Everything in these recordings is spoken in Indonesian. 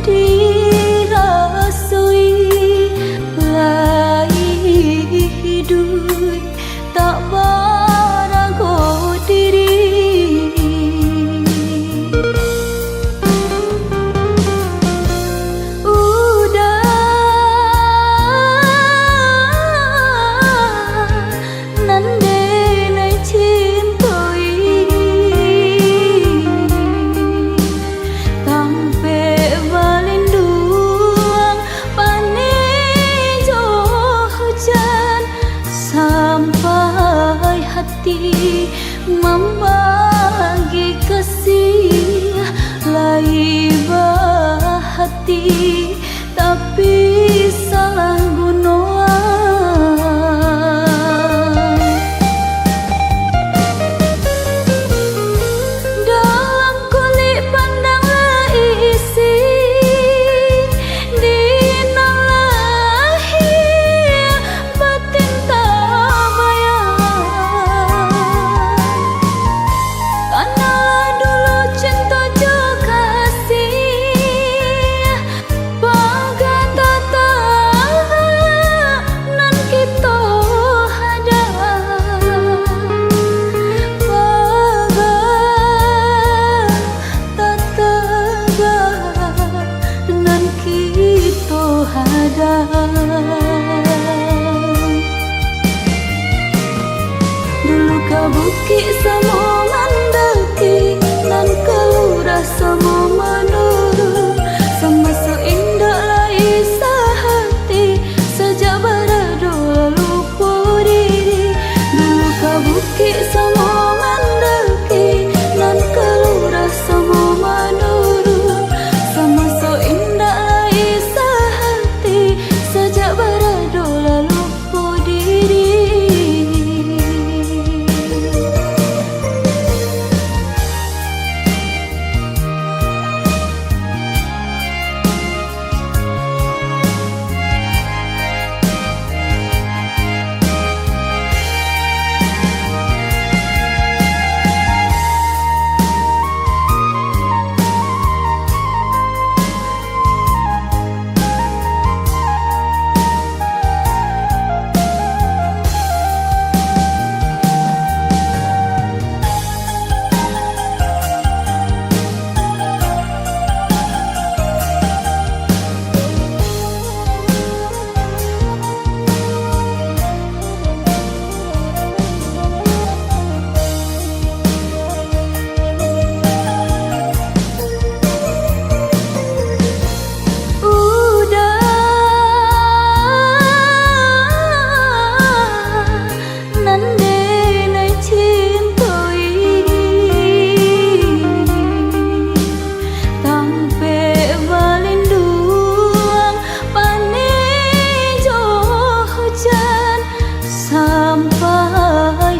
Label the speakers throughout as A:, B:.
A: dirasui lai hidup tak barago diri. Membagi kasih lai hati tapi salah gunoan. Dalam kulit pandang isi dinalahi batin tak bayang. Karena dulu cinta jo kasih bagai tatanan kita ada bagai tatanan kita ada. Dulu kau bukit sama mandaki nan kelurah sama menurut sama seindah lai sehati sejak berado lupa diri. Dulu kau bukit sama mandaki nan kelurah sama menurut sama seindah lai sehati sejak berado lupa diri.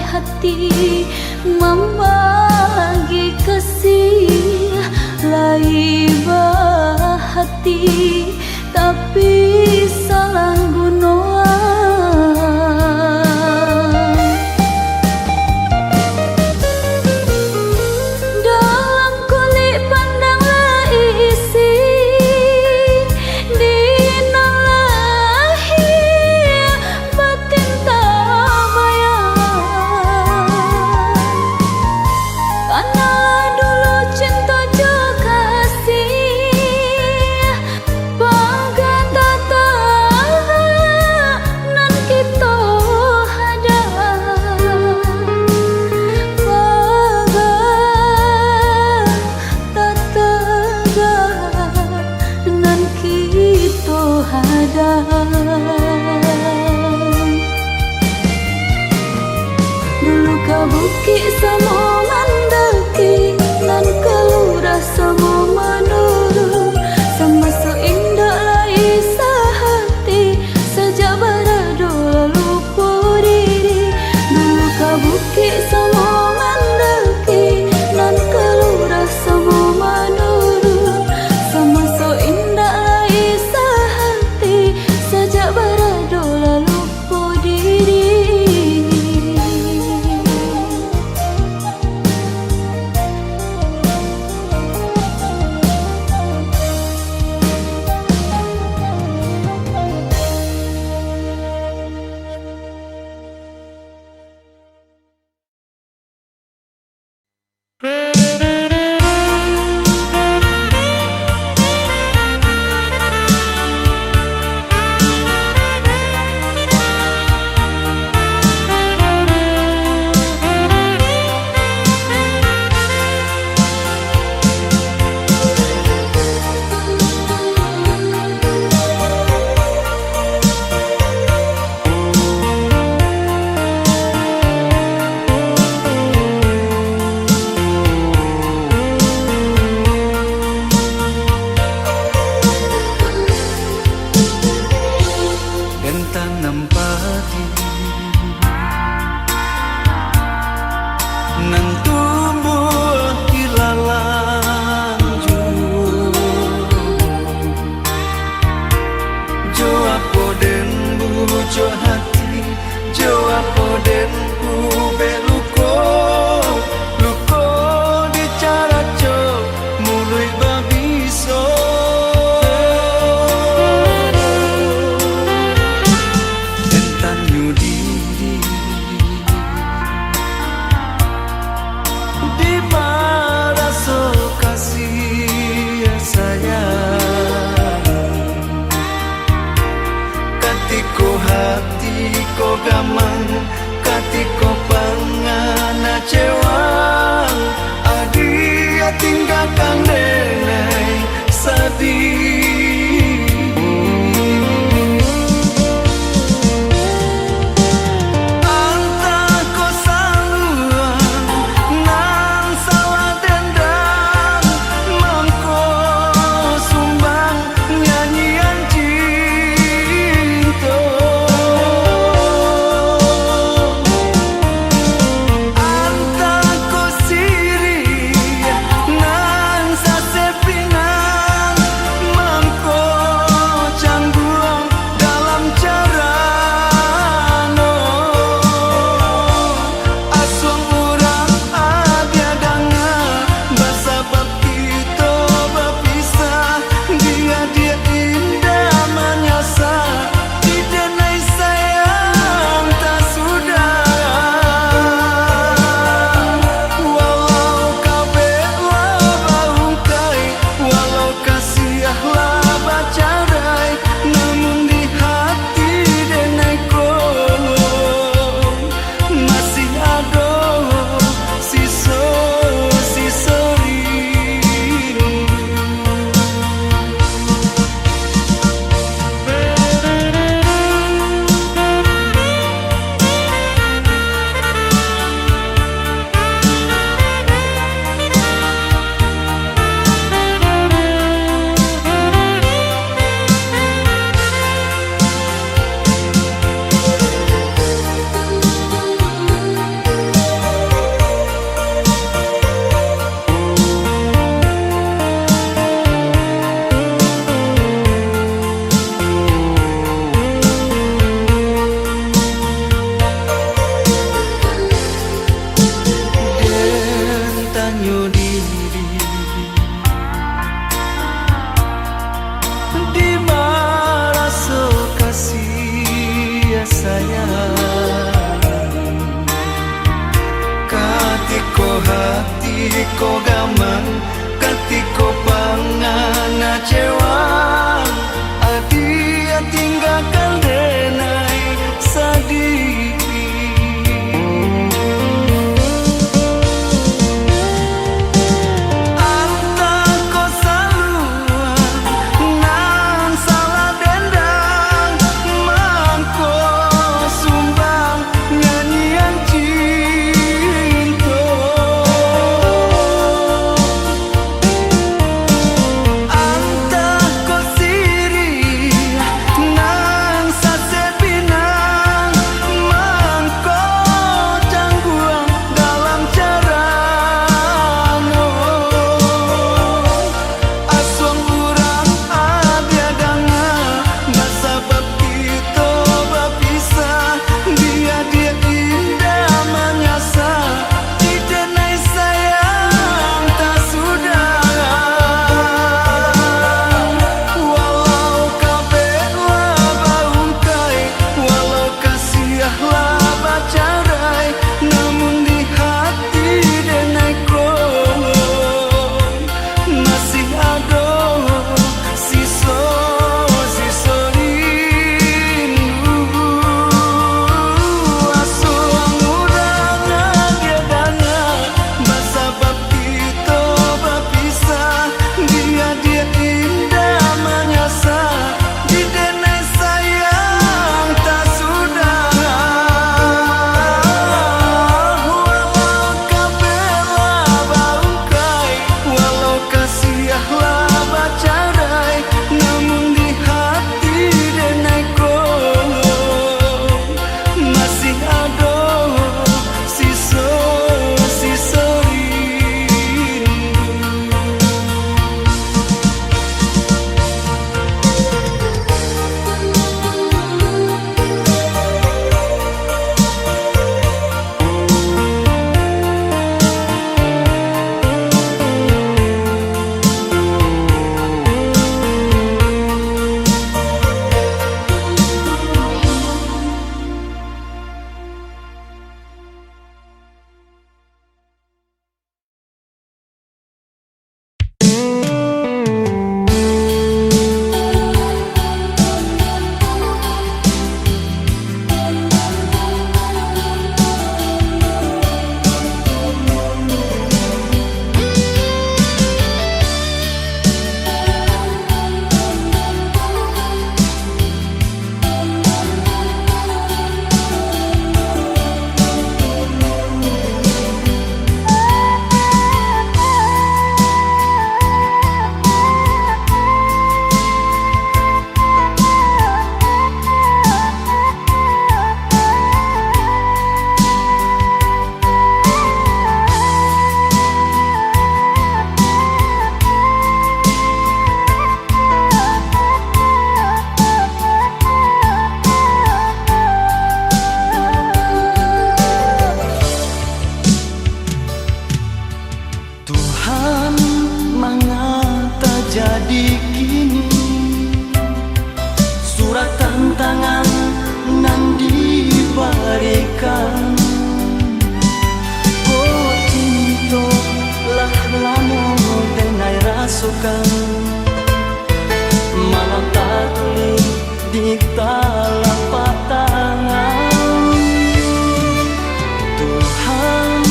A: Hati membagi kasih lai hati tapi salah gunoan. Dalam kulit pandang isi dinalahi batin tak bayang. Karena dulu cinta jo kasih bagai tatanan kita ada bagai tatanan kita ada. Dulu kau bukit sama mandaki nan kelurah sama menurut sama seindah lai sehati sejak berado lupa diri. Dulu kau bukit sama mandaki nan kelurah sama menurut sama seindah lai sehati sejak berado lupa diri.
B: katiko gaman katiko pangana cewang adia tinggalkan denai sadih malam tak tulis dikta lapak tangan Tuhan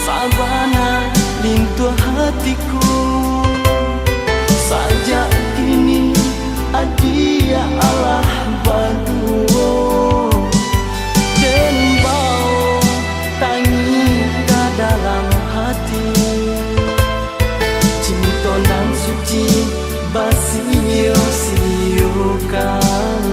B: sabana lintuh hatiku sajak kini adia Allah baduo dan bau tangi ke dalam hati cinta nan suci basio siokan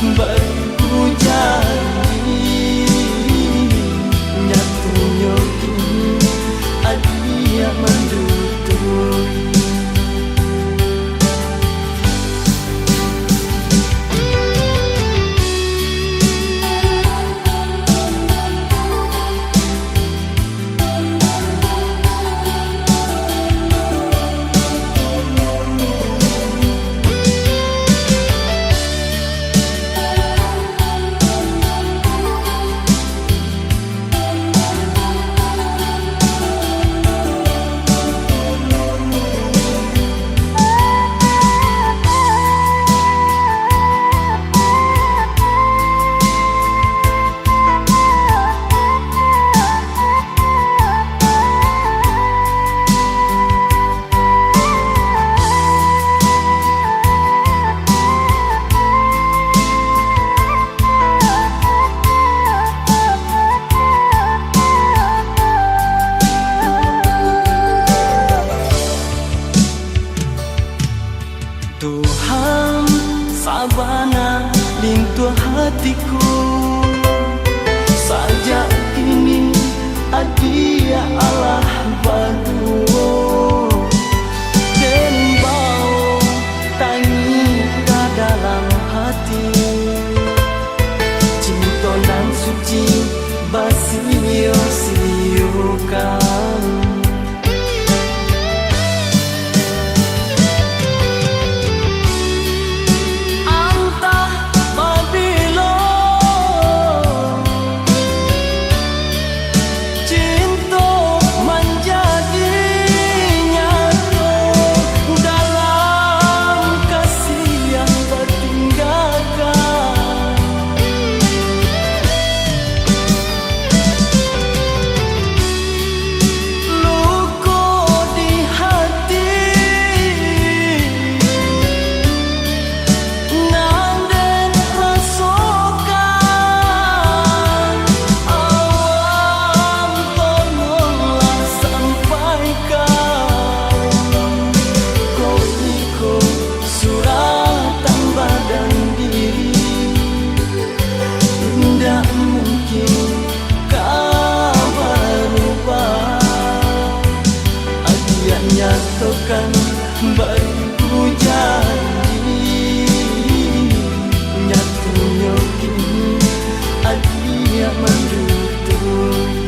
B: baru janji nyatunya kini adia mendutui. Tuhan sabana lintuh hatiku sajak kini adia Allah baduo dan bau tangi ke dalam hati cinta nan suci basio siukan. Nyatukan baru janji nyatunya kini adia mendutui.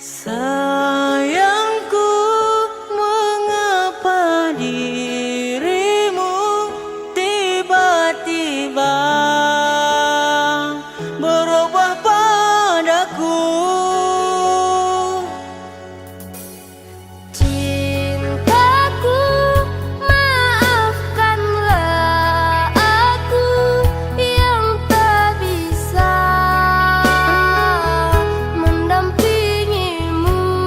B: Sayangku, mengapa dirimu tiba-tiba berubah padaku?
A: Cintaku, maafkanlah aku yang tak bisa mendampingimu.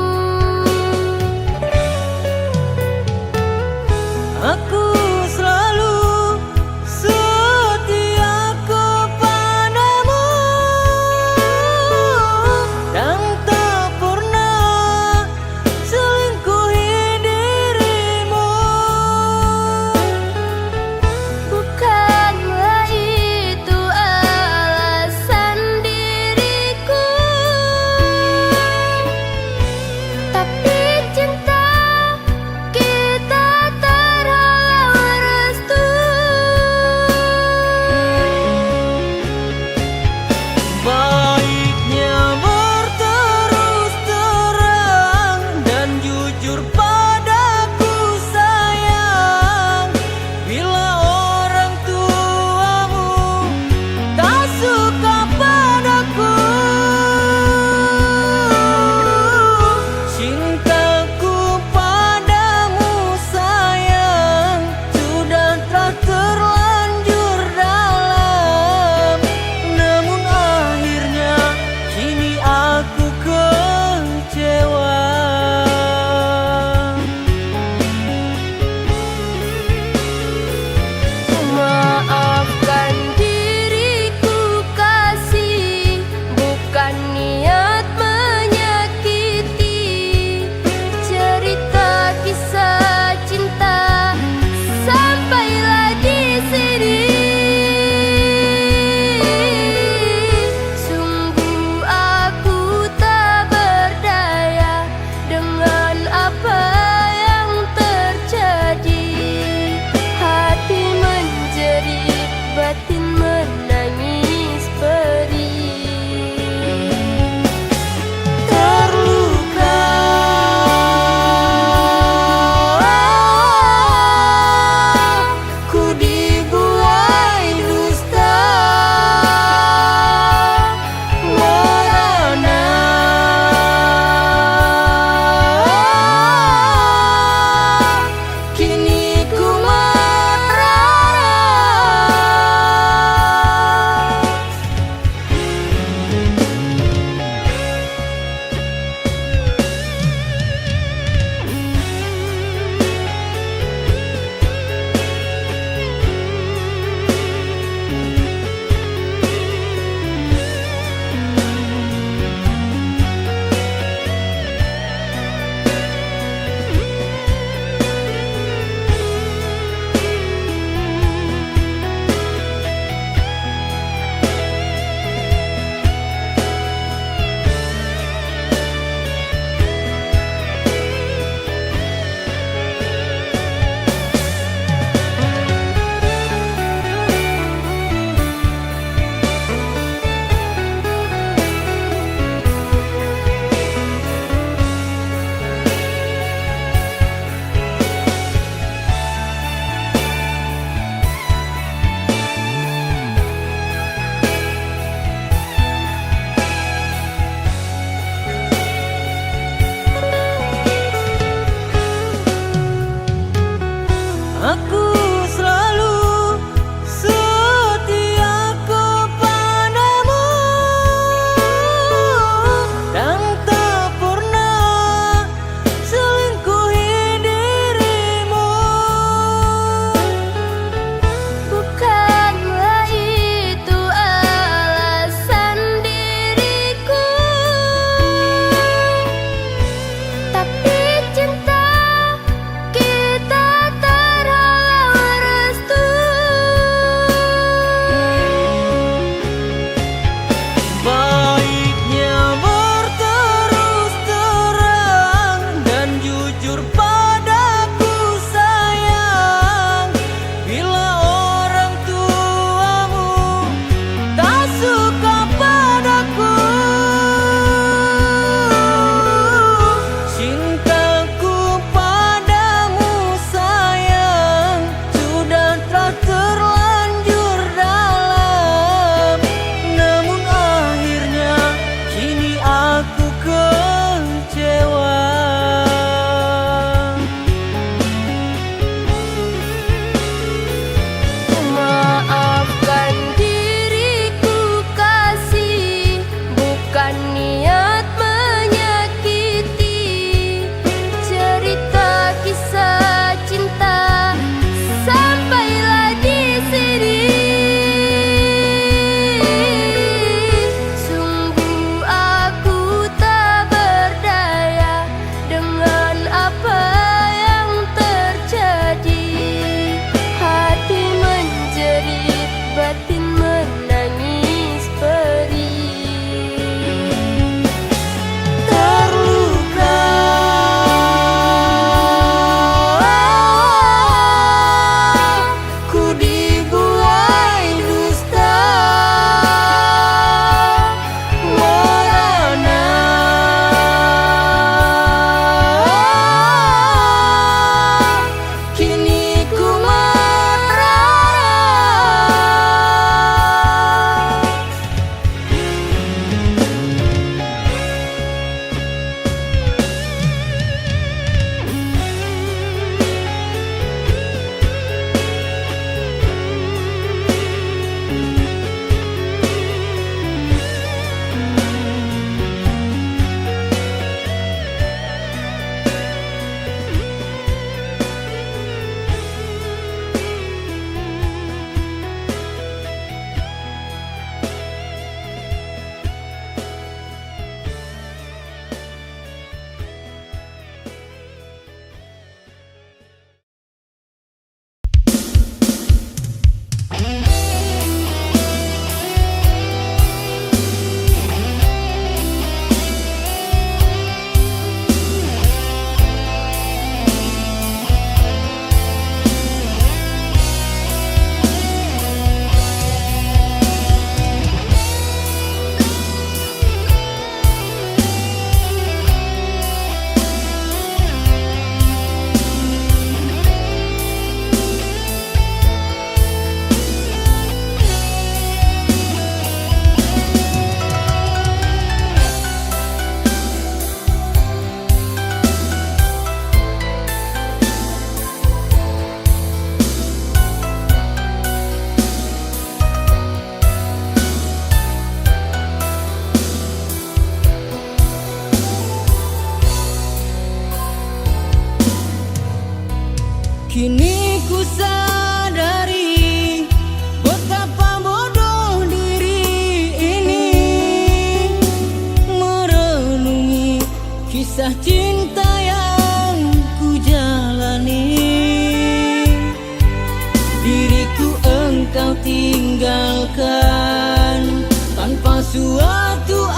B: suatu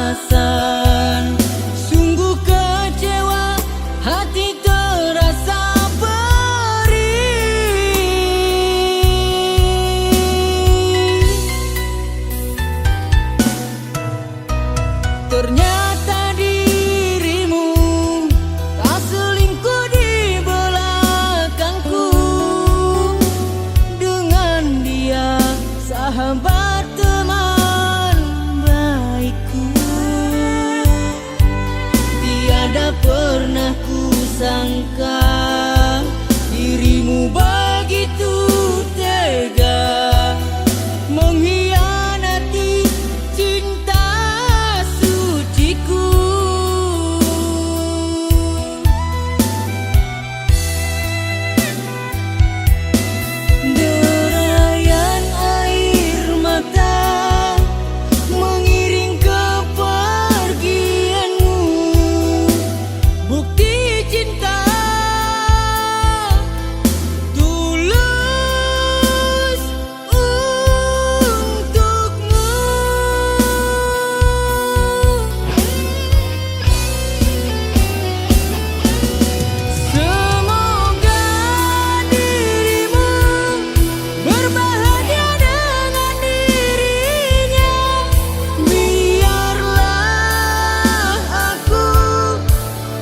B: alasan. Sungguh kecewa, hati terasa perih. Ternyata dirimu tak selingkuh di belakangku. Dengan dia sahabat teman baikku. Tiada pernah ku sangka dirimu begitu tega mengkhianati cinta suciku. Derayan air mata mengiring kepergianmu. Bukti cinta tulus untukmu. Semoga dirimu berbahagia dengan dirinya. Biarlah aku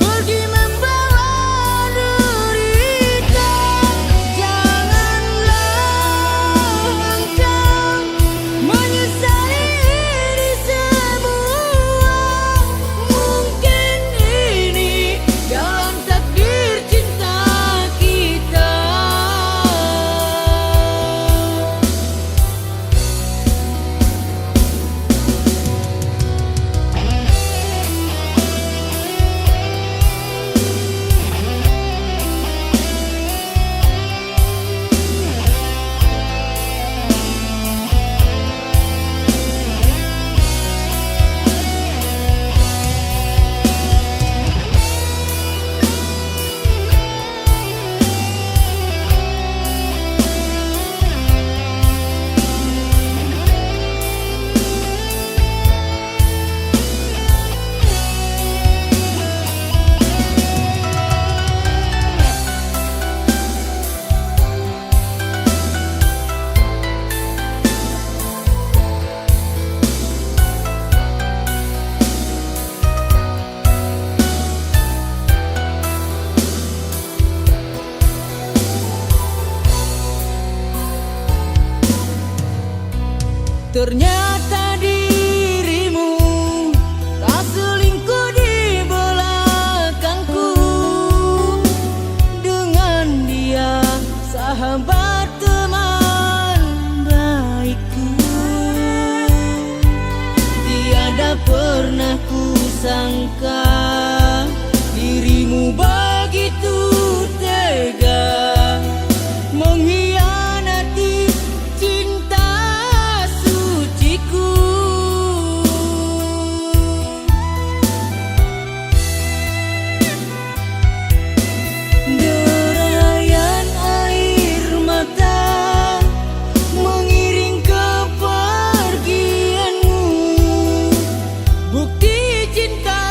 B: pergi membawa derita. Janganlah engkau menyesali ini semua. Mungkin ini jalan takdir cinta kita. Ternyata dirimu tak selingkuh di belakangku. Dengan dia sahabat teman baikku. Tiada pernah ku sangka dirimu begitu tega mengkhianati cinta suciku. Derayan air mata mengiring kepergianmu. Bukti cinta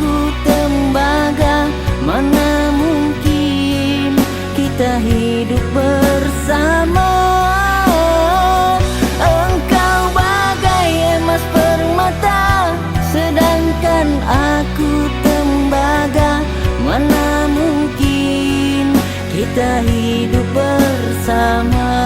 B: aku tembaga, mana mungkin kita hidup bersama. Engkau bagai emas permata, sedangkan aku tembaga, mana mungkin kita hidup bersama.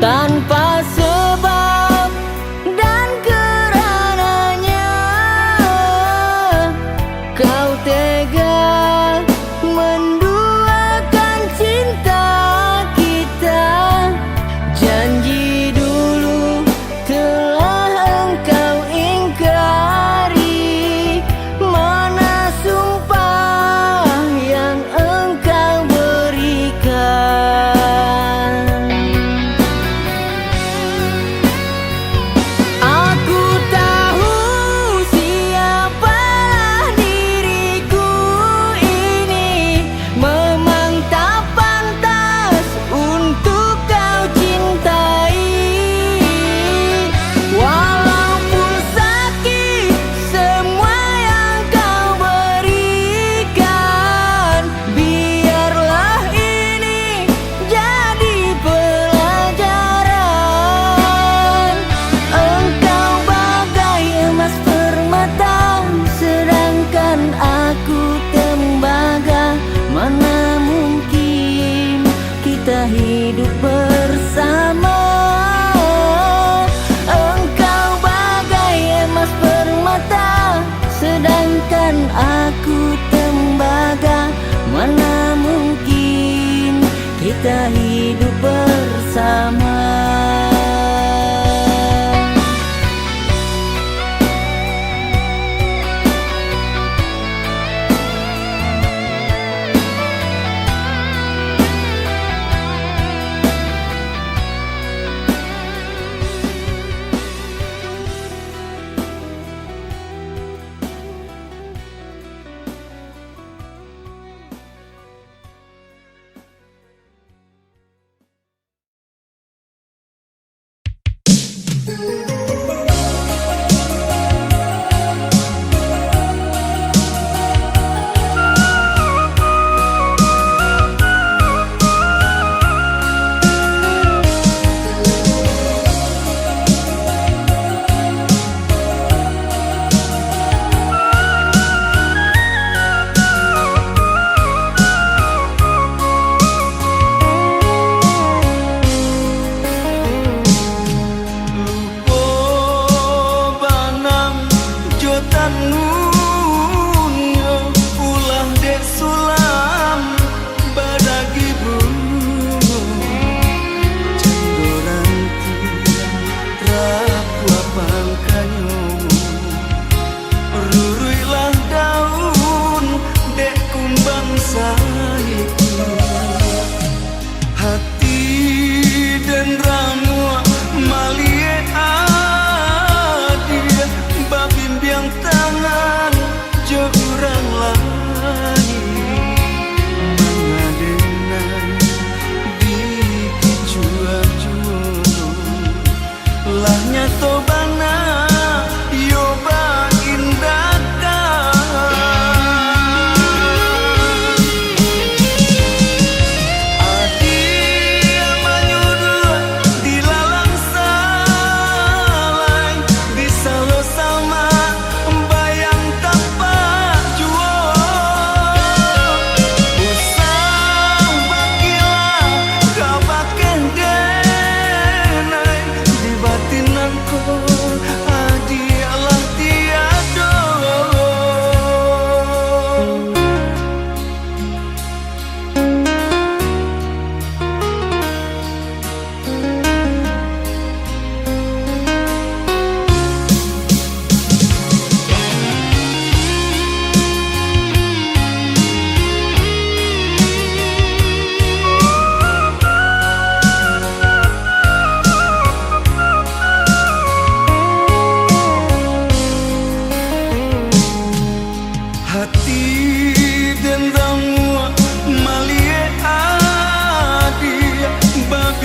B: Tanpa sebab dan karenanya kau tega menduakan cinta kita. Janji dulu telah engkau ingkari, mana sumpah yang engkau berikan. Mana mungkin kita hidup bersama. Engkau bagai emas permata, sedangkan aku tembaga, mana mungkin kita hidup bersama.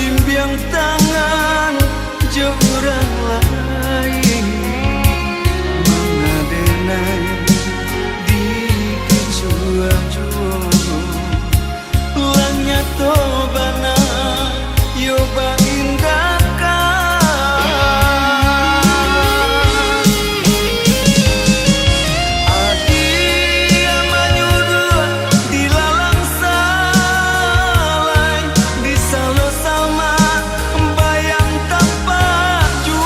C: limbiang tangan jo urang lain mengadenai di kicua-cua langnya tobana yoba indahkan adi amanyudua di lalang salai di salo sama bayang tanpa jua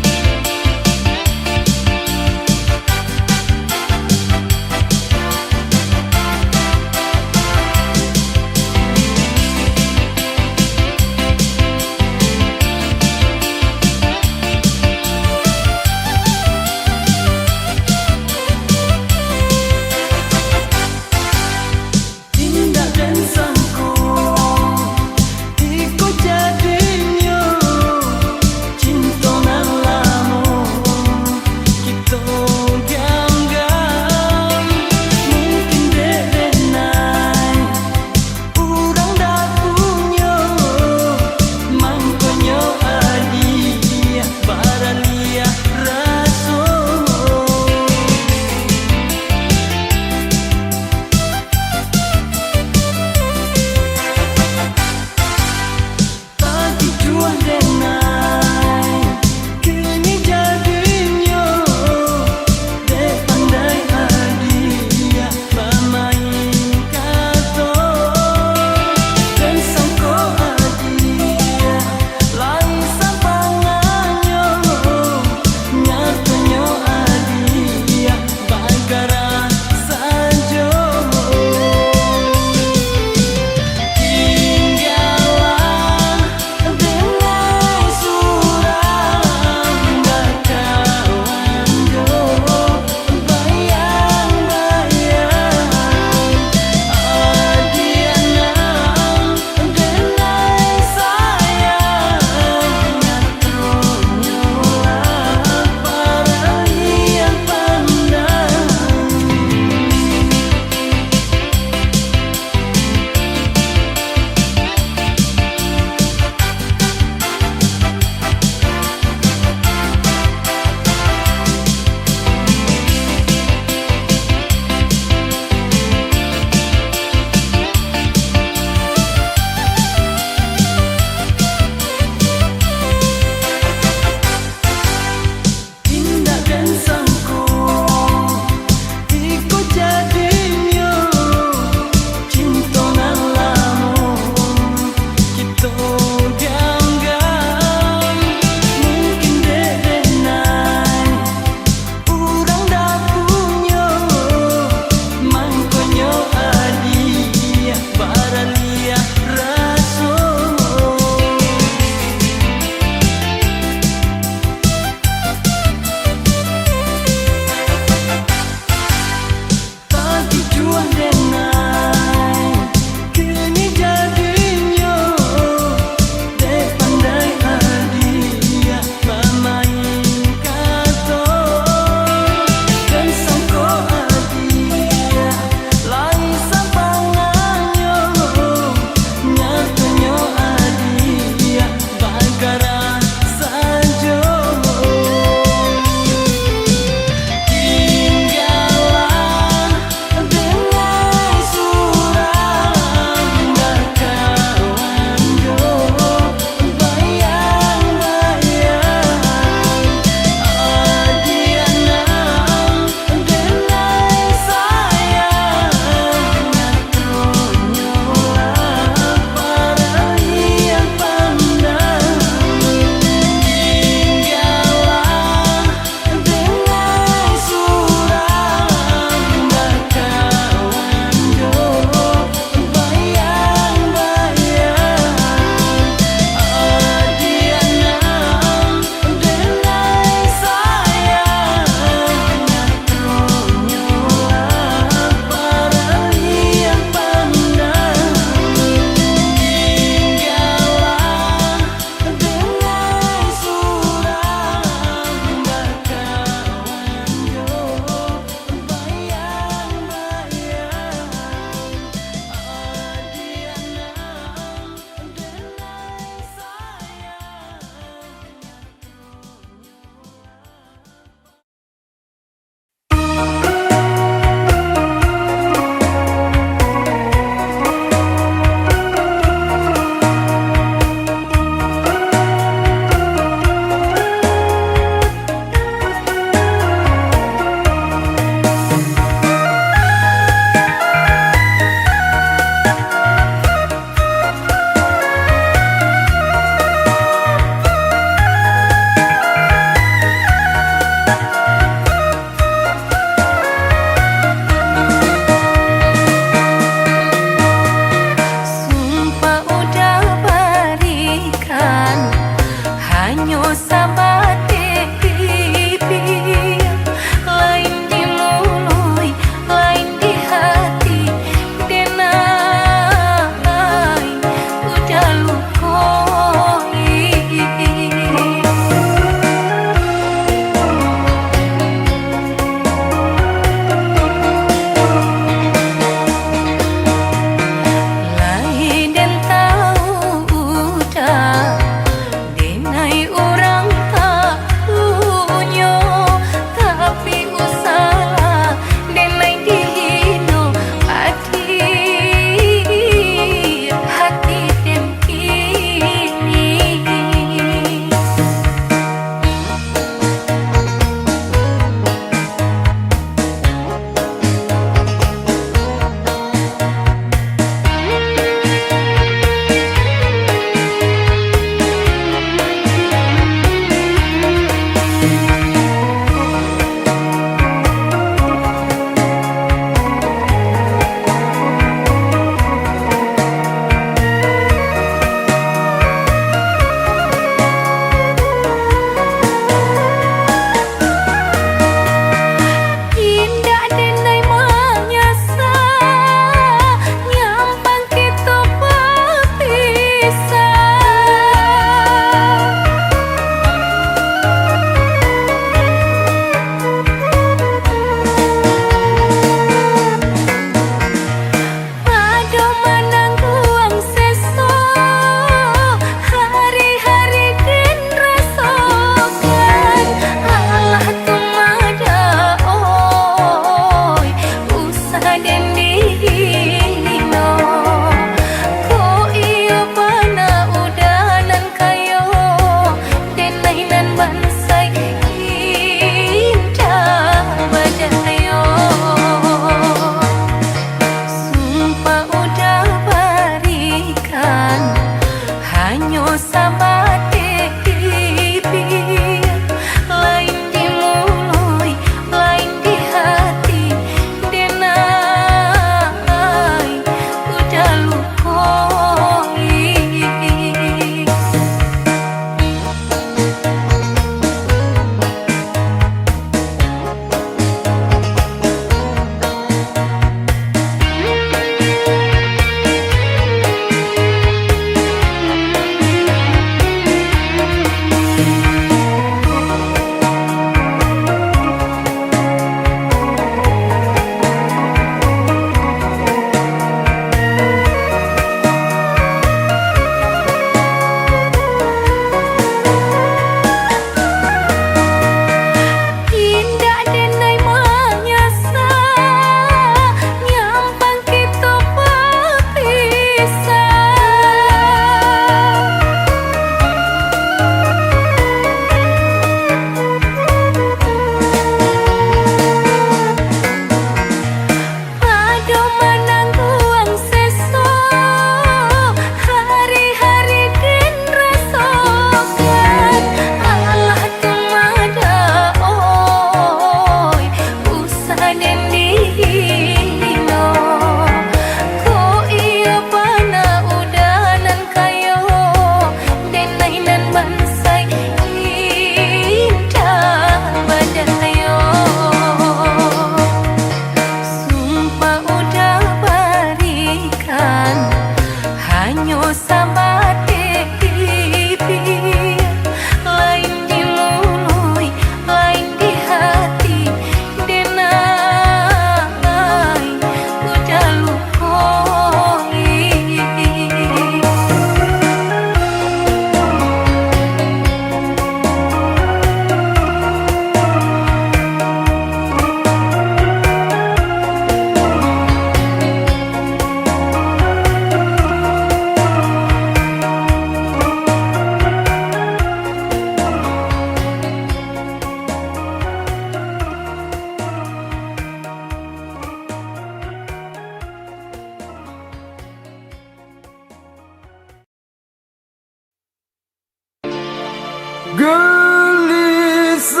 C: Gelisah,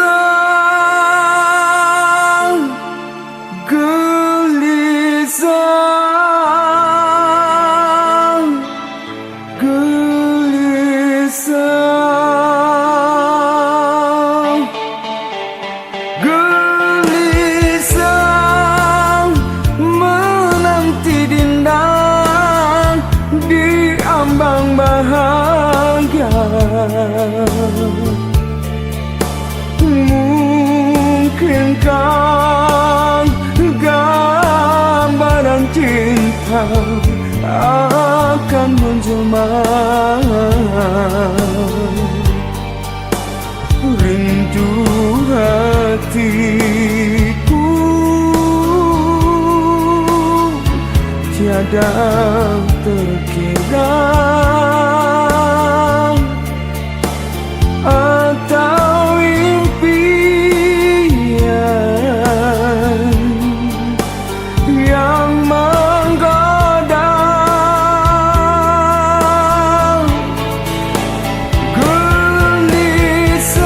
C: gelisah, gelisah, gelisah, menanti dinda di ambang bahagia. Mungkinkah gambaran cinta akan menjelma? Rindu hatiku tiada terkira, atau impian yang menggoda. Gelisah,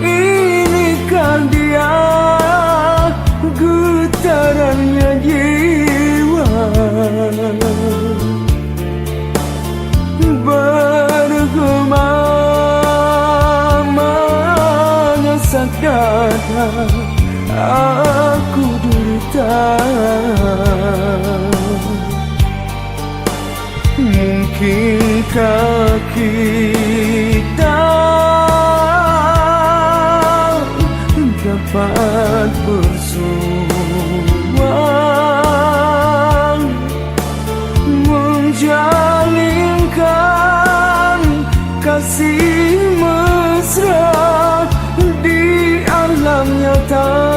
C: inikah dia getarannya jiwa, bergema menyesak dada, aku derita. Mungkinkah kita dapat bersua, menjalinkan kasih mesra di alam nyata.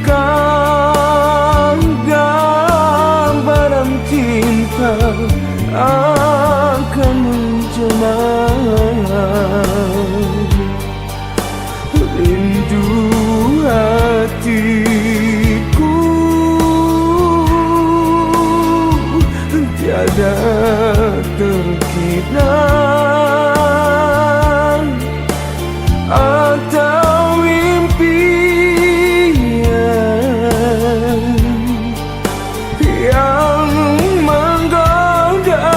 C: Mungkinkah gambaran cinta akan menjelma? Rindu hatiku tiada terkira, atau impian yang menggoda.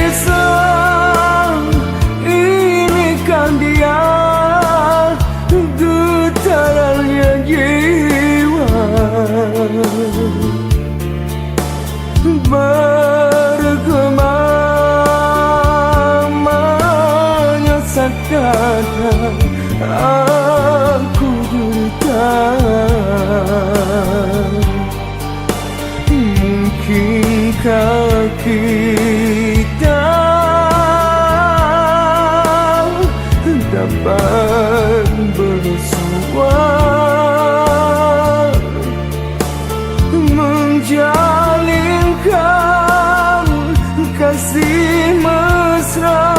C: Gelisah, inikah dia getarannya jiwa, bergema menyesak dada, aku derita. Mungkinkah kita dapat bersua, menjalinkan kasih mesra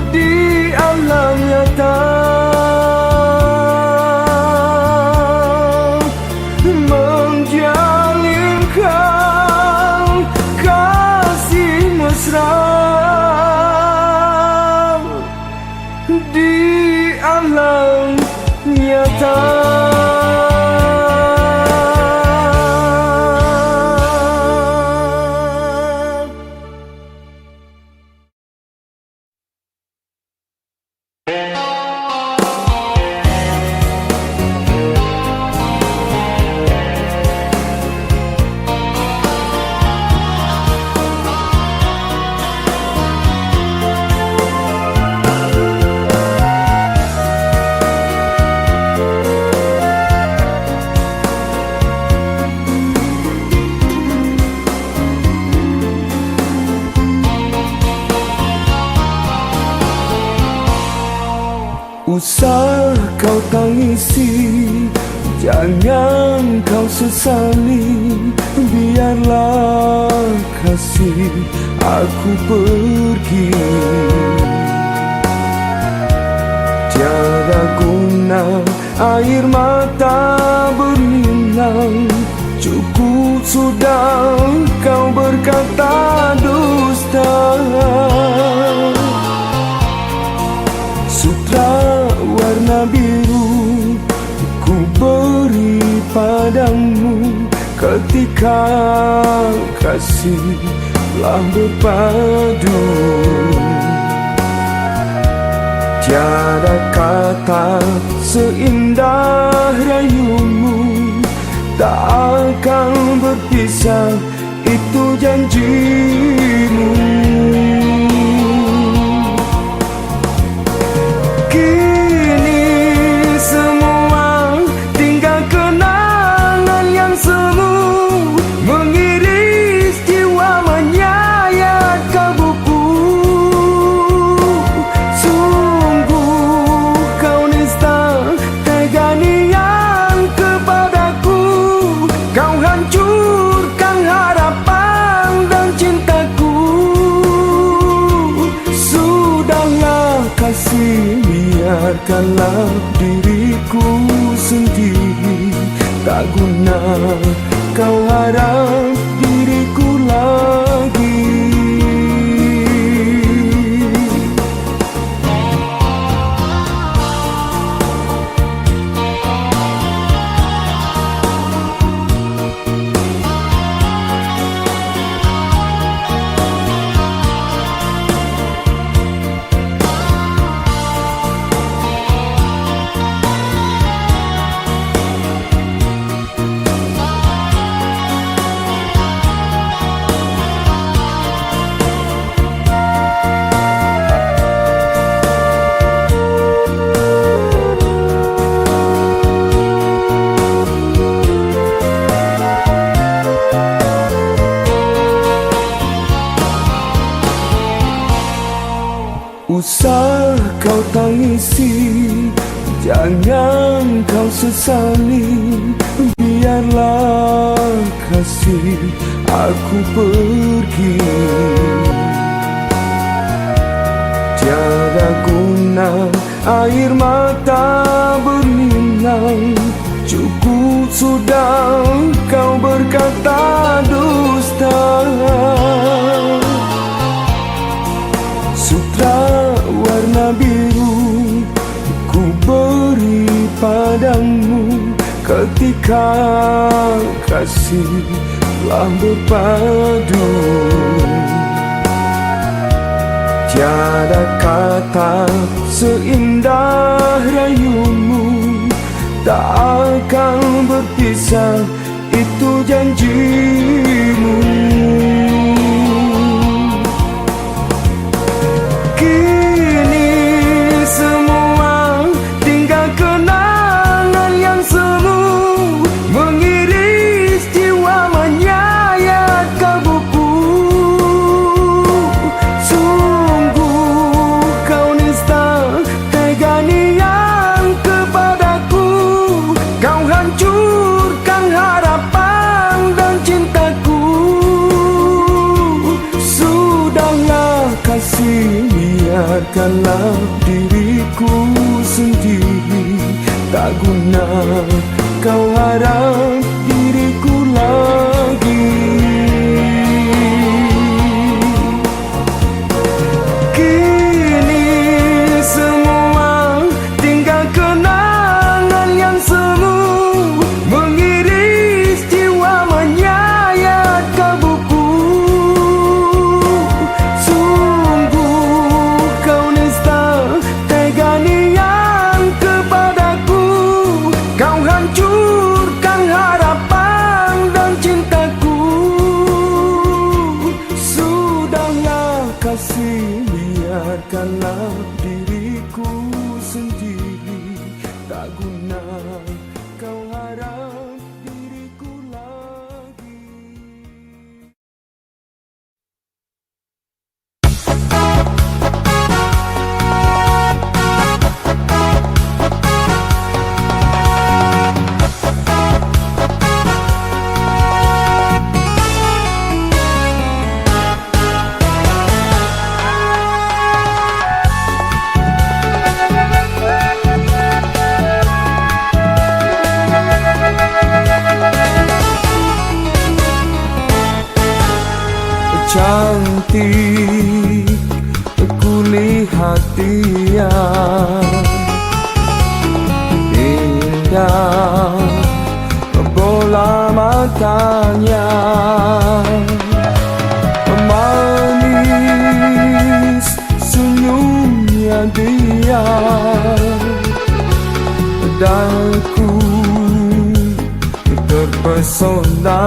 C: di alam yang cinta. Usah kau tangisi, jangan kau sesali. Biarlah kasih aku pergi. Tiada guna air mata berlinang. Cukup sudah kau berkata dusta. Sutra warna biru ku beri padamu ketika kasih telah berpadu. Tiada kata seindah rayumu, tak akan berpisah, itu janjimu. Kini semua tinggal kenangan yang semu, mengiris jiwa menyayat kalbuku. Sungguh kau nista tega niat kepadaku. Kau hancurkan harapan dan cintaku. Sudahlah kasih, biarkanlah diriku sendiri. Tak guna kau harap diriku lagi. Usah kau tangisi, jangan kau sesali. Biarlah kasih aku pergi. Tiada guna air mata berlinang. Cukup sudah kau berkata dusta. Sutra warna biru ku beri padamu ketika kasih telah berpadu. Tiada kata seindah rayumu, tak akan berpisah, itu janjimu. Kini semua tinggal kenangan yang semu, mengiris jiwa menyayat kalbuku. Sungguh kau nista tega niat kepadaku. Kau hancurkan harapan dan cintaku. Sudahlah kasih, biarkanlah diriku sendiri. Tak guna kau harap diriku lagi. Kini semua tinggal kenangan yang cantik kulihat dia, indah bola matanya, manis senyumnya dia, dan ku terpesona.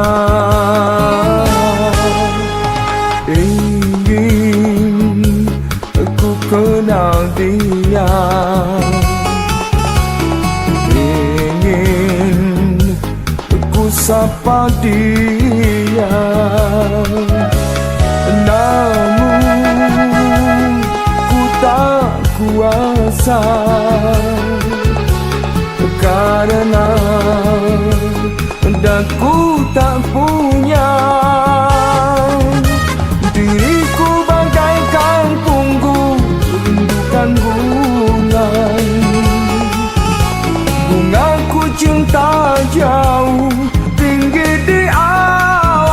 C: Ingin ku kenal dia, ingin ku sapa dia, namun ku tak kuasa karena daku tak punya. Diriku bagaikan punggung rindukan bulan, bungaku cinta jauh tinggi di awan,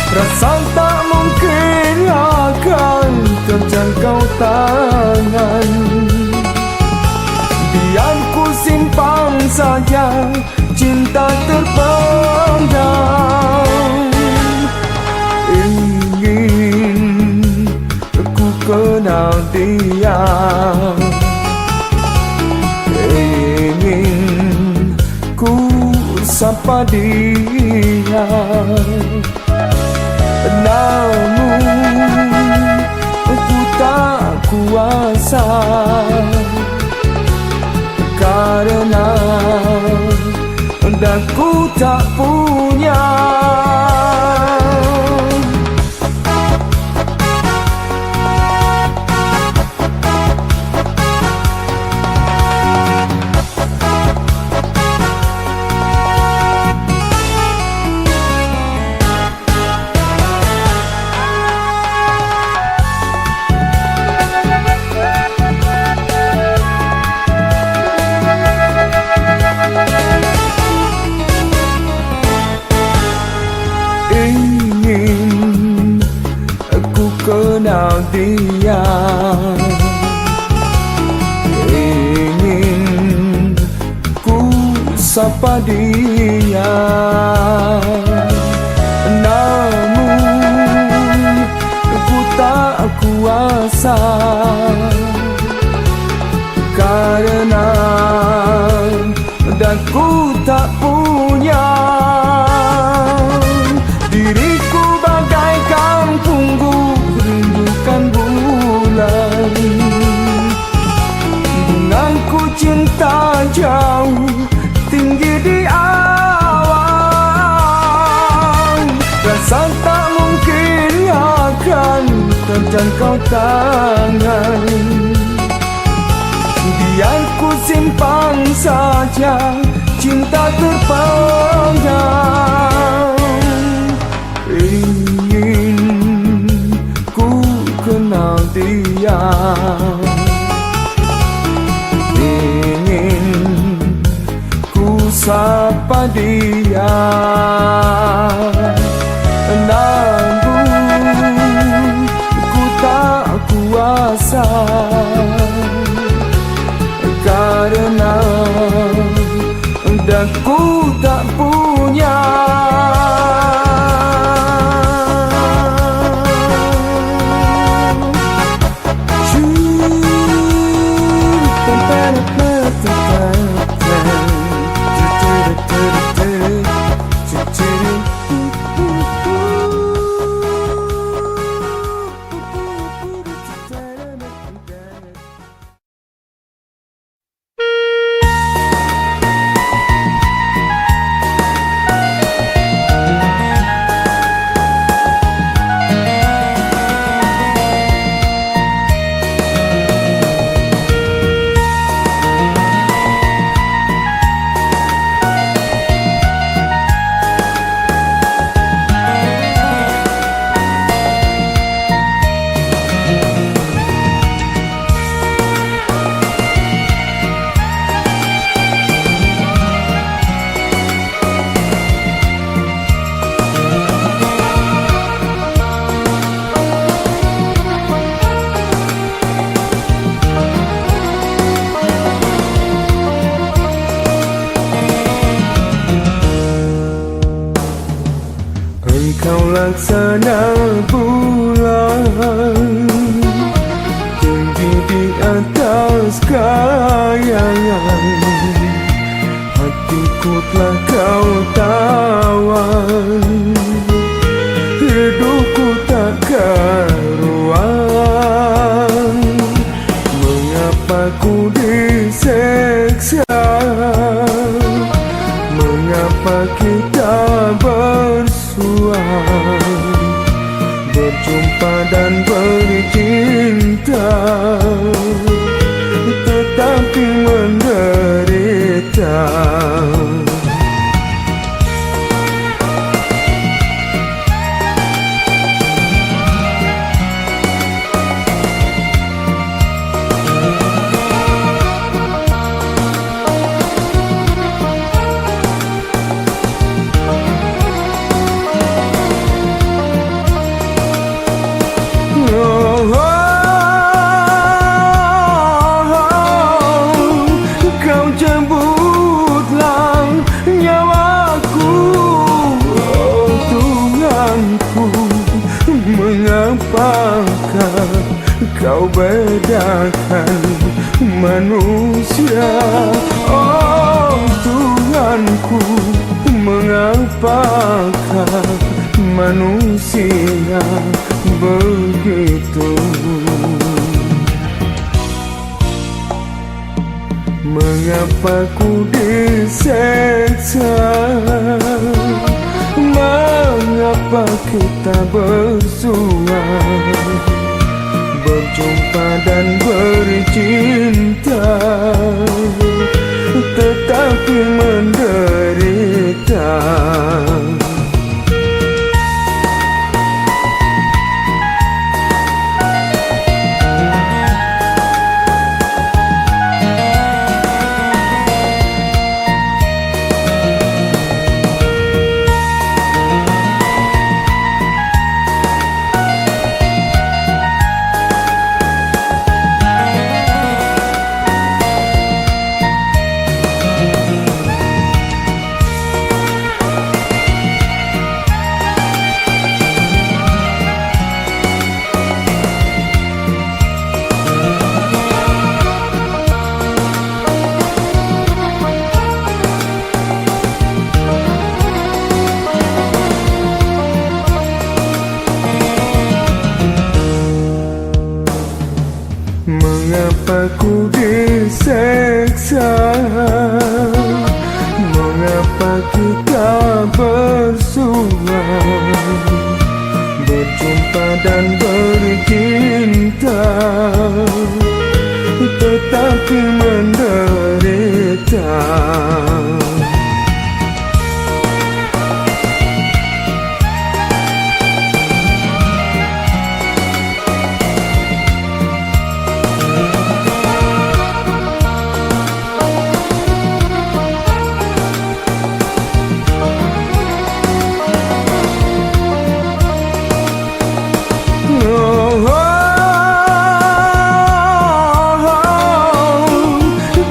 C: rasa tak mungkin akan terjangkau tangan. Biar ku simpan saja cinta terpendam. Ingin ku kenal dia, ingin ku sapa dia, namun ku tak kuasa karena daku tak punya. Ingin ku kenal dia, ingin ku sapa dia, namun ku tak kuasa karena daku tak punya. Diriku bagaikan punggung rindukan bulan, bungaku cinta jauh tinggi di awan, rasa tak mungkin akan terjangkau tangan. Biar ku simpan saja cinta terpendam. Ingin ku kenal dia, ingin ku sapa dia, namun ku tak kuasa karena daku tak punya. telah kau tawan, hidupku tak karuan. Mengapa ku diseksa? Mengapa kita bersua, berjumpa dan bercinta, tetapi menderita. Kau cabutlah nyawaku, oh Tuhanku. Mengapakah kau bedakan manusia, oh Tuhanku? Mengapakah manusia begitu? Mengapa ku diseksa? Mengapa kita bersua, berjumpa dan bercinta, tetapi menderita. Mengapa ku diseksa? Mengapa kita bersua, berjumpa dan bercinta, tetapi menderita.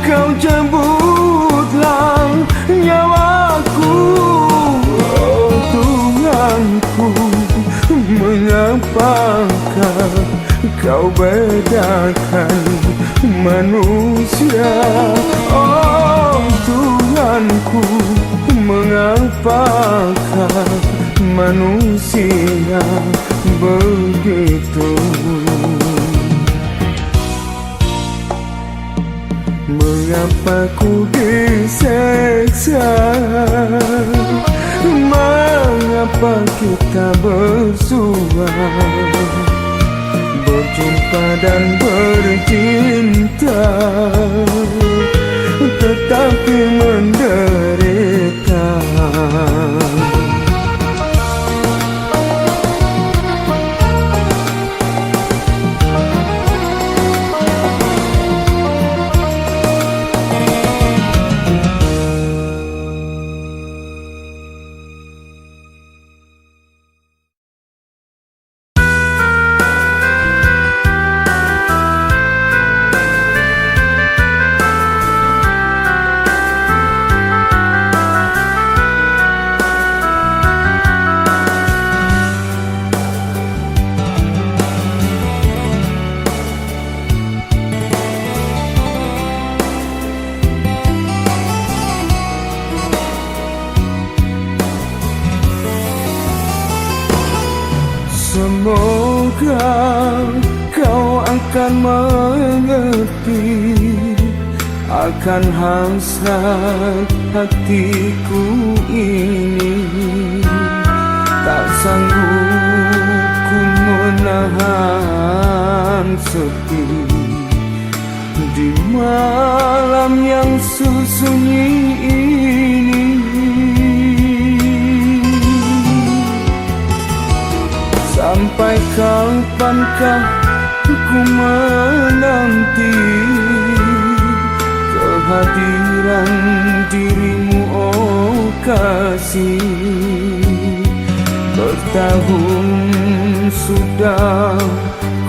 C: Kau cabutlah nyawaku, oh Tuhanku. Mengapakah kau bedakan manusia, oh Tuhanku? Mengapakah manusia begitu? Mengapa ku diseksa? Mengapa kita bersua, berjumpa dan bercinta, tetapi menderita. kau akan mengerti akan hasrat hatiku ini. Tak sanggup ku menahan sepi di malam yang sunyi ini. Sampai kapankah ku menanti kehadiran dirimu, oh kasih. Bertahun sudah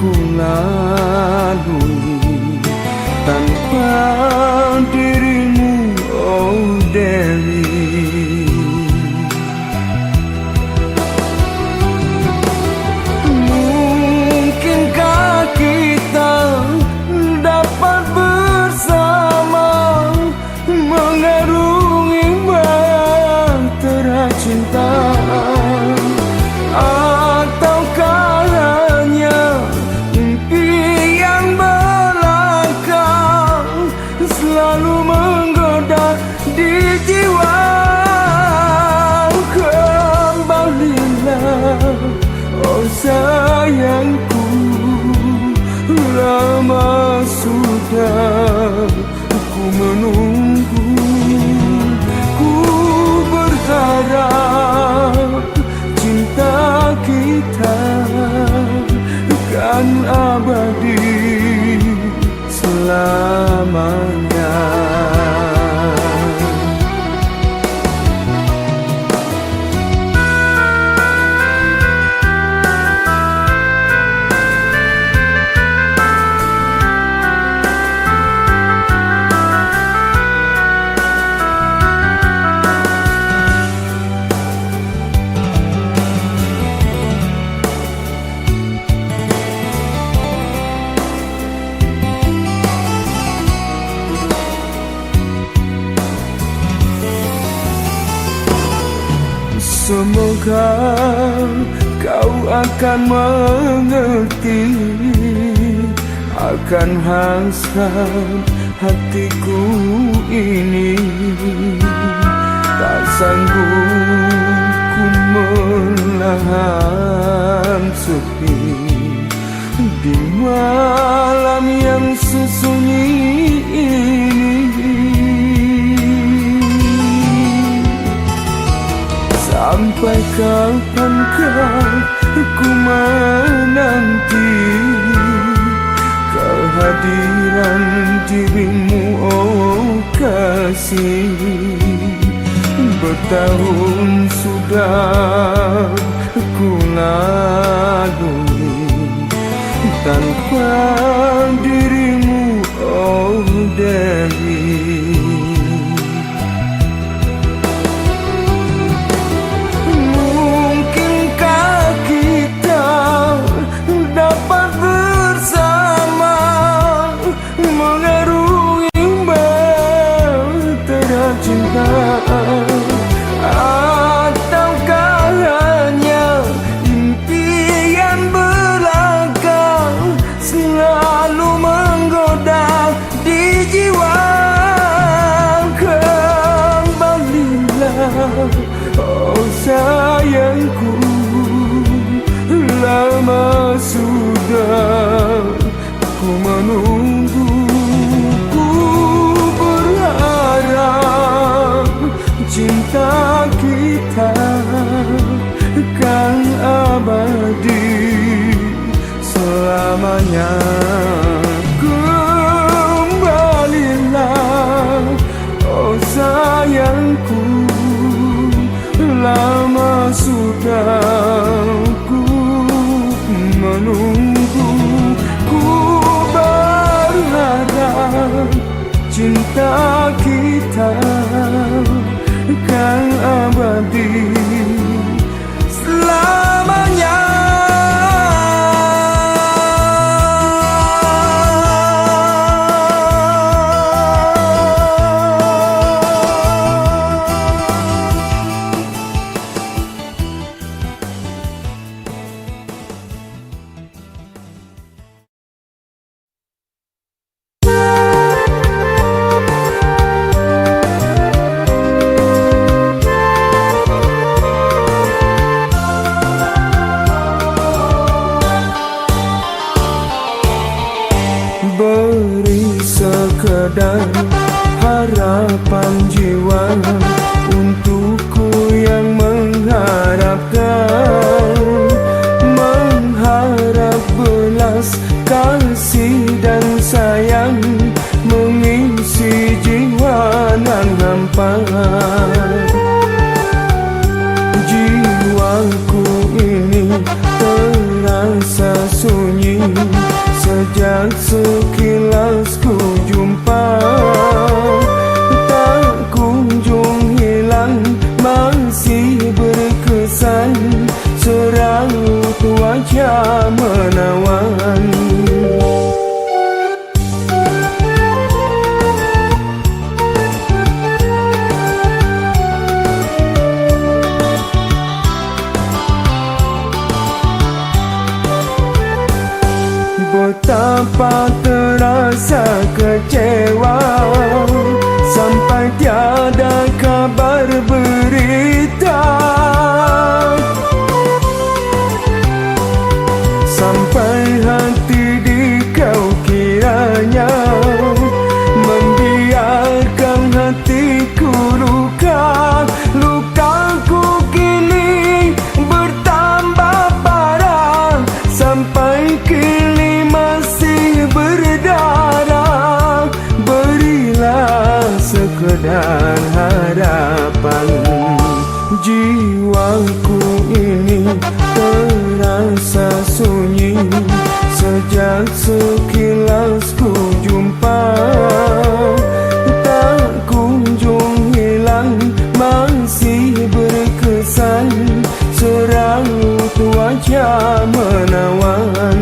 C: ku lalui tanpa dirimu, oh Dewi. Mungkinkah kita dapat bersama mengarungi bahtera cinta? Ataukah hanya mimpi yang belaka selalu menggoda di jiwa? Kembalilah, oh sayangku, lama sudah ku menunggu. Ku berharap cinta kita kan abadi selamanya. Semoga kau akan mengerti akan hasrat hatiku ini. Tak sanggup ku menahan sepi di malam yang sunyi ini. Sampai kapankah ku menanti kehadiran dirimu, oh kasih. Bertahun sudah ku lalui tanpa dirimu, oh Dewi. Ataukah hanya impian belaka selalu menggoda di jiwa? Kembalilah, oh sayangku, lama sudah ku menunggu. Cinta kita kan abadi selamanya. Kembalilah, oh sayangku, lama sudah ku menunggu. Ku berharap cinta kita kan abadi selamanya. harapan jiwa untukku yang mengharapkan, mengharap belas kasih dan sayang mengisi jiwa nan hampa. Jiwaku ini terasa sunyi sejak sekilas ku jumpa, tak kunjung hilang, masih berkesan seraut wajah menawan. Betapa terasa kecewa sampai tiada kabar berita, sampai hati di kau kiranya membiarkan hatiku luka. Lukaku kini bertambah parah sampai kini masih berdarah. Berilah sekedar harapan. Jiwaku ini terasa sunyi sejak sekilas ku jumpa, tak kunjung hilang, masih berkesan seraut wajah menawan.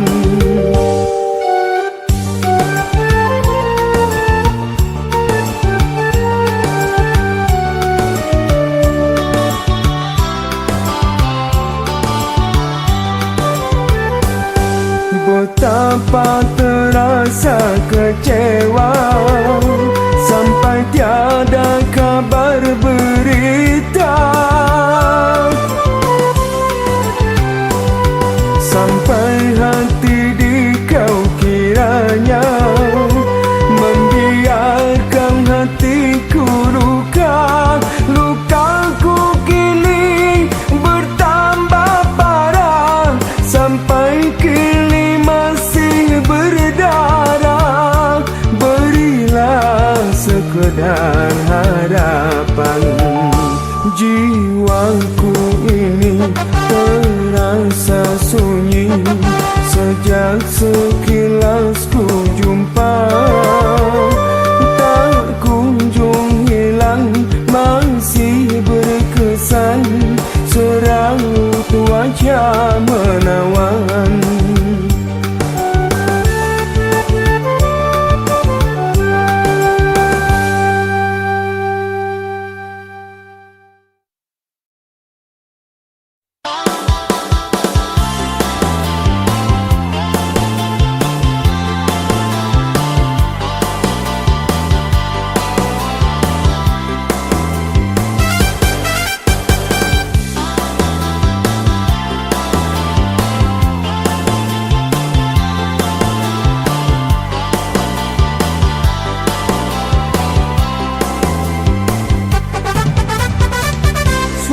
C: Betapa terasa kecewa sampai tiada kabar berita, sampai hati di kau kiranya membiarkan hatiku luka. Lukaku kini bertambah parah sampai kini masih berdarah. Berilah sekedar harapan. Jiwaku ini terasa sunyi sejak sekilas ku jumpa, tak kunjung hilang, masih berkesan seraut wajah menawan.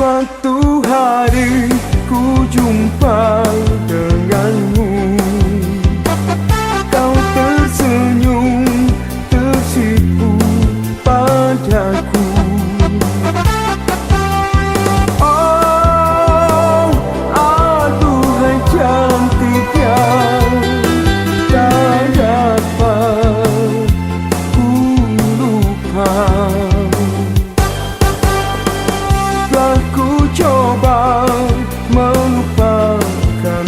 C: Suatu hari ku jumpa denganmu, kau tersenyum tersipu padaku. Oh, aduhai cantiknya, tak dapat ku lupa. Coba melupakan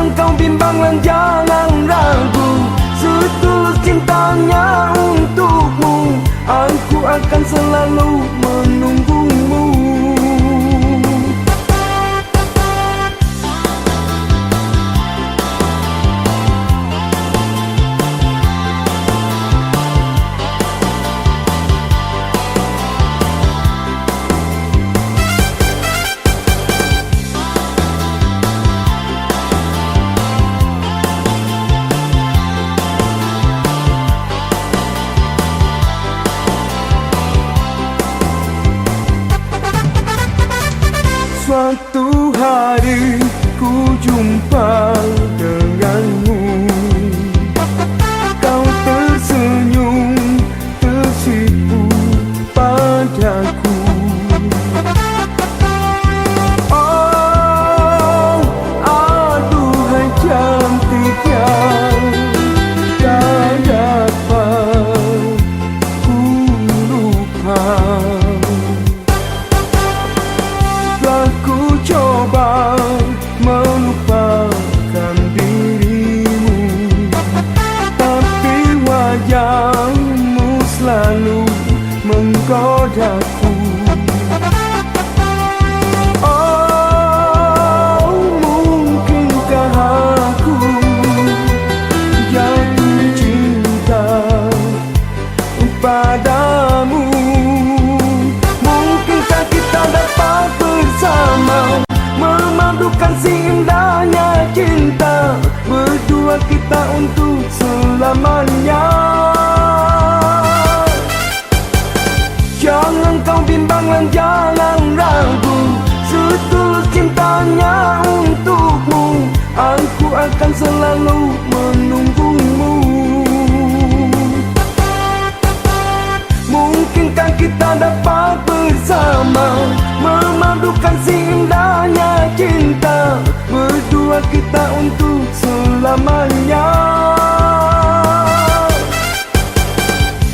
C: engkau bimbang dan jangan ragu, setulus cintanya untukmu, aku akan selalu menunggumu. Suatu hari ku jumpa denganmu, kau tersenyum tersipu padaku. Oh, aduhai cantiknya, tak dapat ku lupa. Ku coba melupakan dirimu, tapi wajahmu selalu menggodaku. Oh, mungkinkah aku jatuh cinta padamu? Mungkinkah kita dapat bersama memadukan si indahnya cinta, berdua kita untuk selamanya. Jangan kau bimbang dan jangan ragu, setulus cintanya untukmu, aku akan selalu menunggumu. Mungkinkah kita dapat bersama memadukan si indahnya cinta, berdua kita untuk selamanya.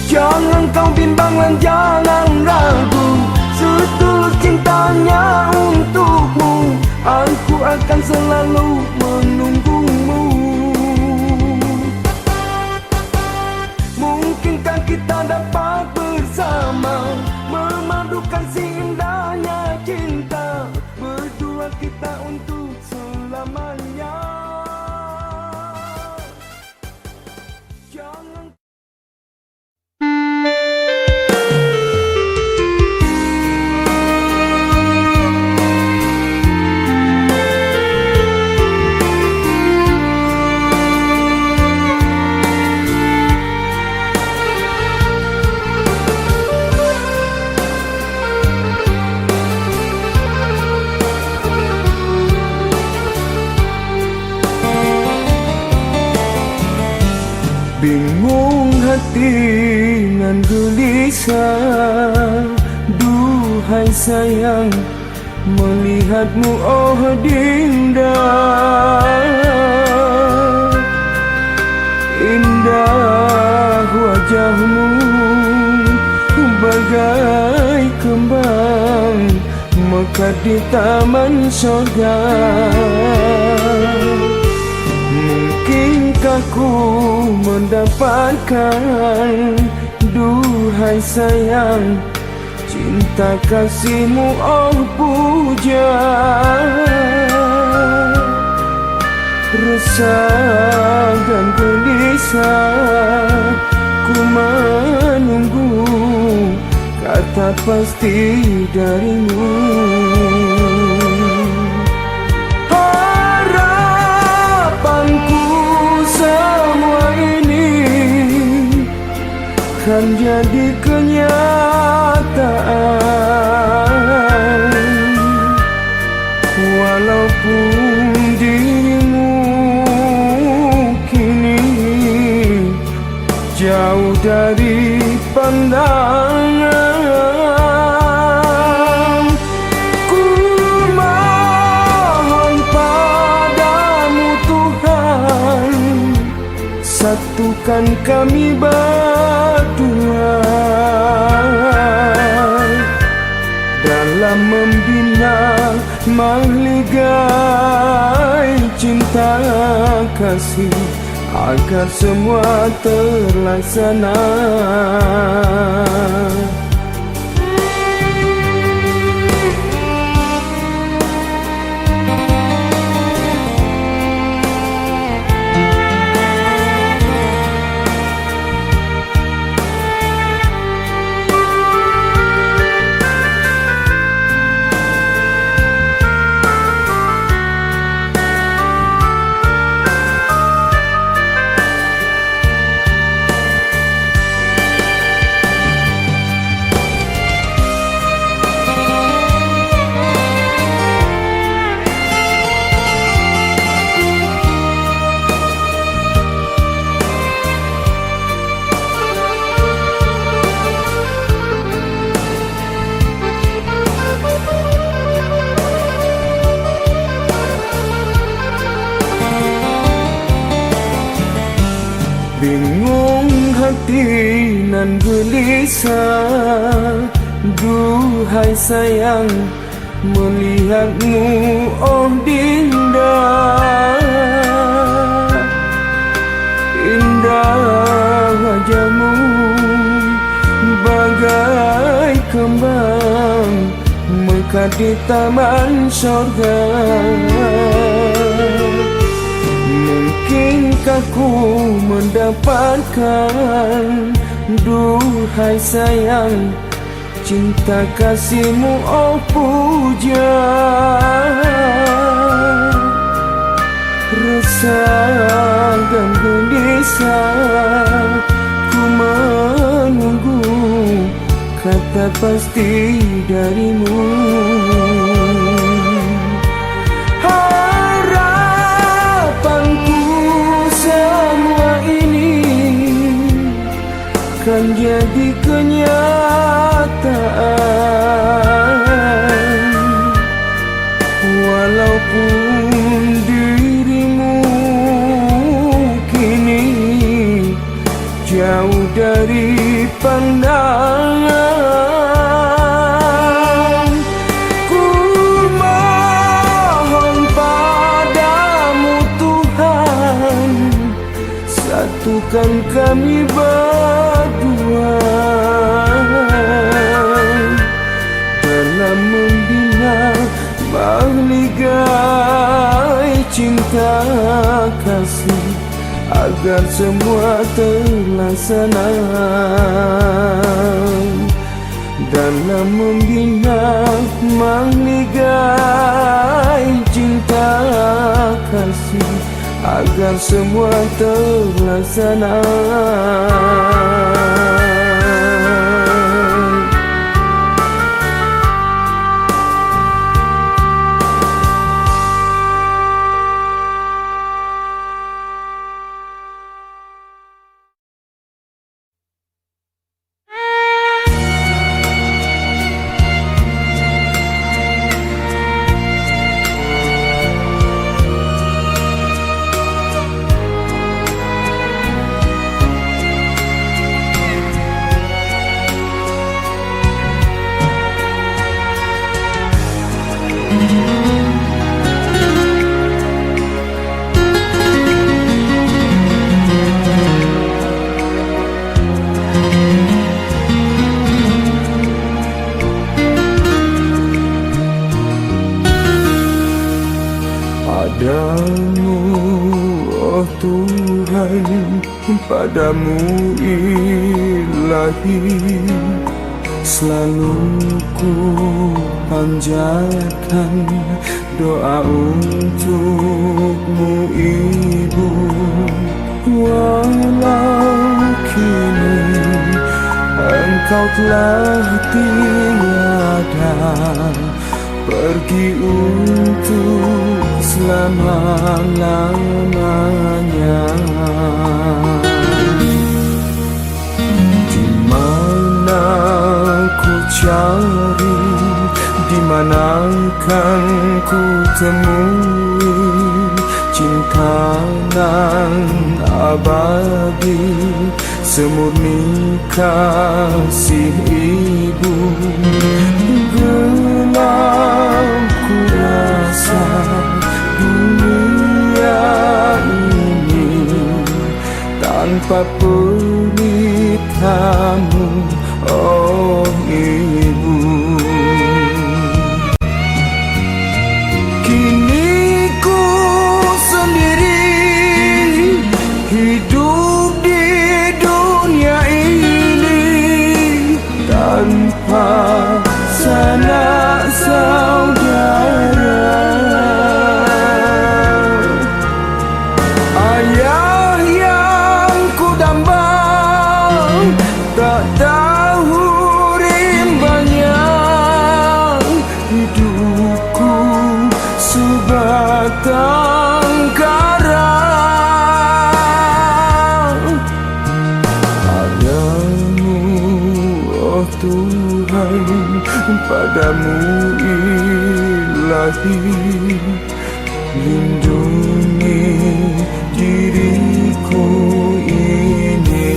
C: Jangan kau bimbang dan jangan ragu, setulus cintanya untukmu, aku akan selalu menunggumu. Mungkinkah kita dapat bersama memadukan si indahnya cinta, berdua kita untuk selamanya. Jangan bingung hati nan gelisah, duhai sayang, melihatmu oh Dinda. Indah wajahmu bagai kembang mekar di taman surga. Mungkinkah ku mendapatkan, duhai sayang, cinta kasihmu oh puja. Resah dan gelisah ku menunggu kata pasti darimu. Harapanku semua ini kan jadi kenyataan, walaupun dirimu kini jauh dari pandangan. Ku mohon padamu Tuhan, satukan kami berdua dalam membina mahligai cinta kasih agar semua terlaksana. Bingung hati nan gelisah, duhai sayang melihatmu oh Dinda. Indah wajahmu bagai kembang mekar di taman sorga. Mungkinkah ku mendapatkan, duhai sayang, cinta kasihmu oh puja. Resah dan gelisah ku menunggu kata pasti darimu. Kan jadi kenyataan, walaupun dirimu kini jauh dari pandangan. Ku mohon padamu Tuhan, satukan kami berdua dalam membina mahligai cinta kasih agar semua terlaksana. Dalam membina mahligai cinta kasih agar semua terlaksana. Padamu, oh Tuhan, padamu ilahi, selalu ku panjatkan doa untukmu Ibu. Walau kini Engkau telah tiada, pergi untuk selama-lamanya. Di mana ku cari, di mana kan ku temui cinta nan abadi, semurni kasih Ibu. Gelap ku rasa dunia tanpa pelitamu, oh Ibu. Kini ku sendiri hidup di dunia ini tanpa sanak saudara. Ayah yang ku dambang tak tahu rimbanya, hidupku sebatang kara. Padamu, oh Tuhan, padamu ilahi, lindungi diriku ini.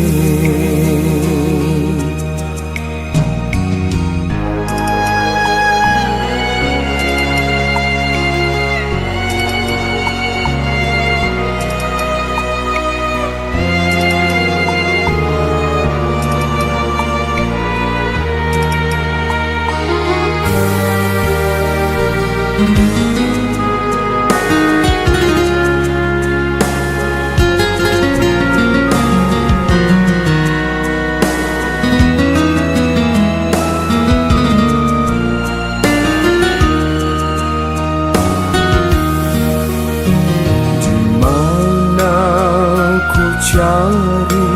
C: Cari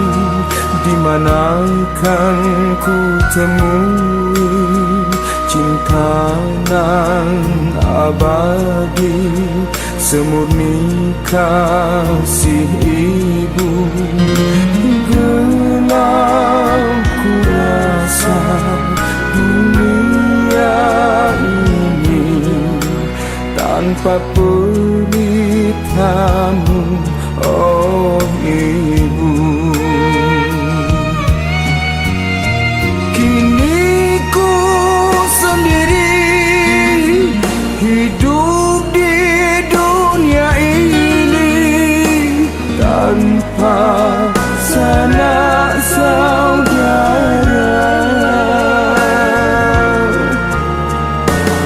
C: di mana kan ku temui cinta nan abadi, semurni kasih Ibu. Gelap ku rasa dunia ini tanpa pelitamu, oh Ibu. Kini ku sendiri hidup di dunia ini tanpa sanak saudara.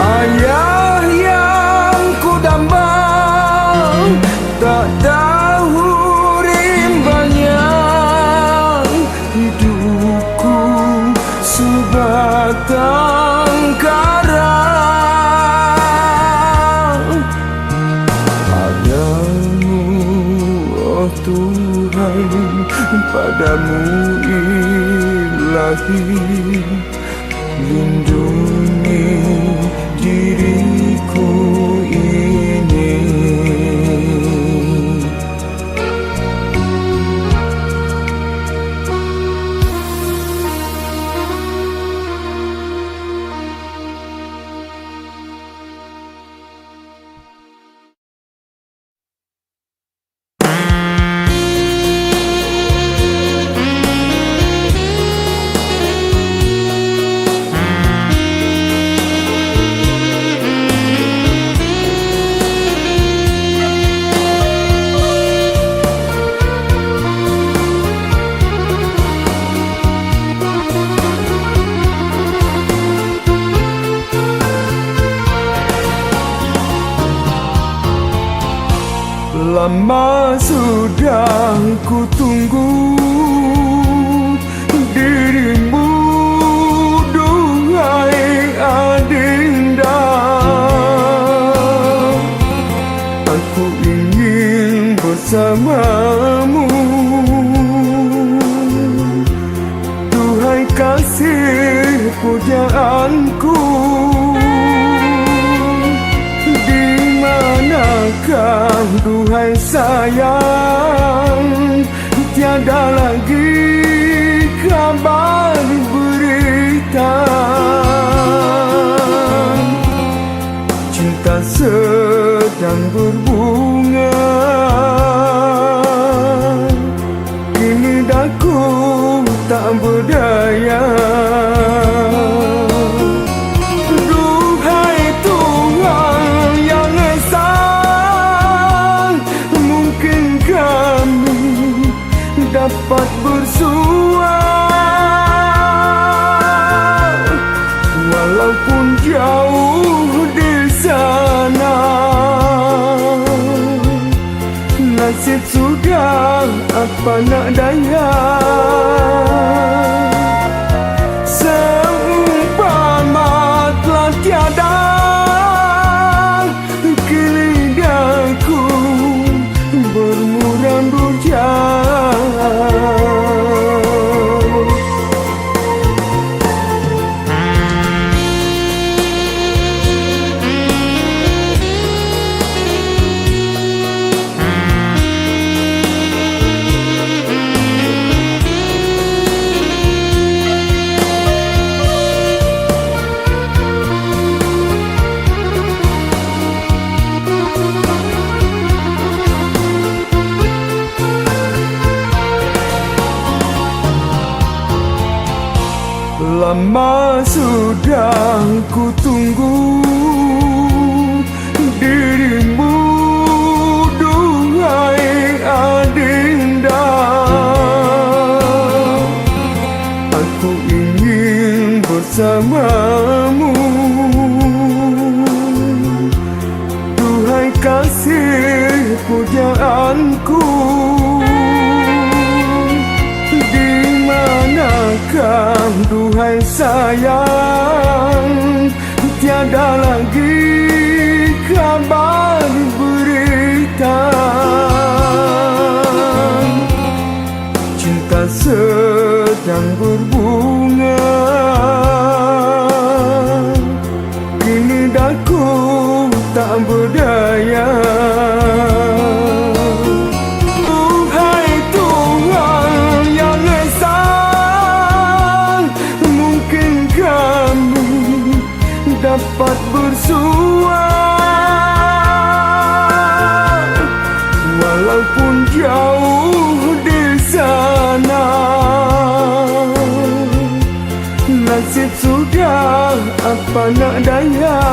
C: Ayah yang ku dambang tak tahu rimbanya, hidupku sebatang kara. Padamu, oh Tuhan, padamu ilahi, lindungi diriku ini. Lama sudah ku tunggu dirimu, duhai adinda. Aku ingin bersamamu, duhai kasih pujaanku. Di manakah duhai sayang, tiada lagi kabar berita. Cinta sedang berbunga, kini daku tak berdaya. Duhai Tuhan yang Esa, mungkinkah dapat bersua. Walaupun jauh di sana, nasib sudah apa nak daya. Seumpama telah tiada, kini daku bermuram durjana. Lama sudah ku tunggu dirimu, duhai adinda. Aku ingin bersamamu, duhai kasih pujaanku. Di manakah duhai sayang, tiada lagi kabar berita. Cinta sedang berbunga, kini daku tak berdaya. Dapat bersua, walaupun jauh di sana, nasib sudah apa nak daya.